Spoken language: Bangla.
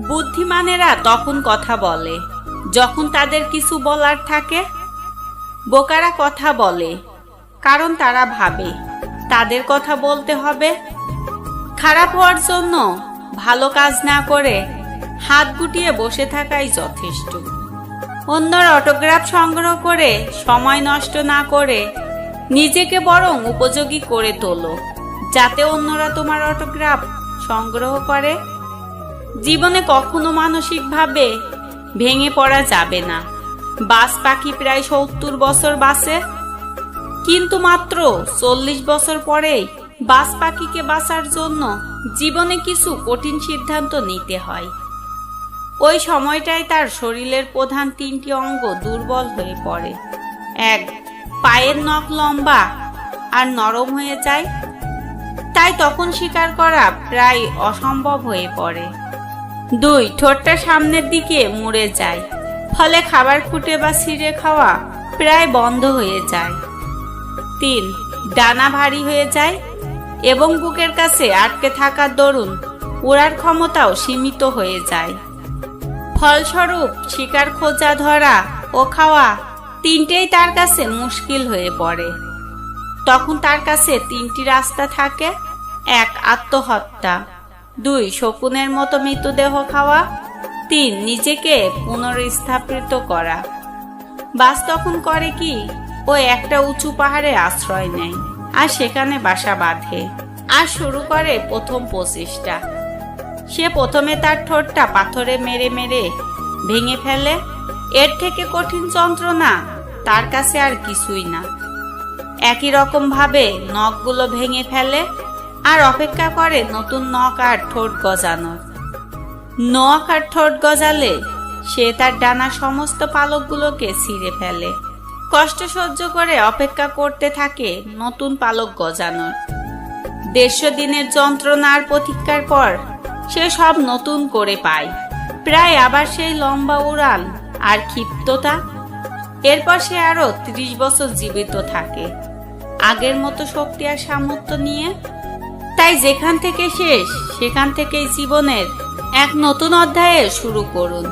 বুদ্ধিমানেরা তখন কথা বলে যখন তাদের কিছু বলার থাকে। বোকারা কথা বলে কারণ তারা ভাবে তাদের কথা বলতে হবে। খারাপ হওয়ার জন্য ভালো কাজ না করে হাত গুটিয়ে বসে থাকাই যথেষ্ট। অন্যর অটোগ্রাফ সংগ্রহ করে সময় নষ্ট না করে নিজেকে বরং উপযোগী করে তোলো, যাতে অন্যরা তোমার অটোগ্রাফ সংগ্রহ করে। জীবনে কখনো মানসিকভাবে ভেঙে পড়া যাবে না। বাজ পাখি প্রায় 70 বছর বাঁচে, কিন্তু মাত্র 40 বছর পরেই বাজ পাখিকে বাঁচার জন্য জীবনে কিছু কঠিন সিদ্ধান্ত নিতে হয়। ওই সময়টায় তার শরীরের প্রধান 3টি অঙ্গ দুর্বল হয়ে পড়ে। 1. পায়ের নখ লম্বা আর নরম হয়ে যায়, তাই তখন শিকার করা প্রায় অসম্ভব হয়ে পড়ে। 2. ঠোঁটটা সামনের দিকে মুড়ে যায়, ফলে খাবার খুঁটে বা ছিঁড়ে খাওয়া প্রায় বন্ধ হয়ে যায়। 3. ডানা ভারী হয়ে যায় এবং বুকের কাছে আটকে থাকার দরুন ওড়ার ক্ষমতাও সীমিত হয়ে যায়। ফলস্বরূপ শিকার খোঁজা, ধরা ও খাওয়া তিনটেই তার কাছে মুশকিল হয়ে পড়ে। তখন তার কাছে 3টি রাস্তা থাকে। 1. আত্মহত্যা। 2. শকুনের মতো মৃতদেহ খাওয়া। 3. নিজেকে পুনর্স্থাপিত করা। বাজ তখন করে কি, ও একটা উঁচু পাহাড়ে আশ্রয় নেয় আর সেখানে বাসা বাঁধে আর শুরু করে প্রথম প্রচেষ্টা। সে প্রথমে তার ঠোঁটটা পাথরে মেরে মেরে ভেঙে ফেলে। এর থেকে কঠিন যন্ত্রণা তার কাছে আর কিছুই না। একই রকম ভাবে নখগুলো ভেঙে ফেলে আর অপেক্ষা করে নতুন নখ আর ঠোঁট গজানোর। নখ আর ঠোঁট গজালে সে তার ডানা সমস্ত পালকগুলোকে ছিঁড়ে ফেলে। কষ্ট সহ্য করে অপেক্ষা করতে থাকে নতুন পালক গজানোর। 150 দিনের যন্ত্রণা আর প্রতীক্ষার পর সে সব নতুন করে পায়, প্রায় আবার সেই লম্বা উড়ান আর ক্ষিপ্ততা। এরপর সে আরো 30 বছর জীবিত থাকে, আগের মতো শক্তি আর সামর্থ্য নিয়ে। তাই যেখান থেকে শেষ সেখান থেকেই জীবনের এক নতুন অধ্যায়ে শুরু করুন।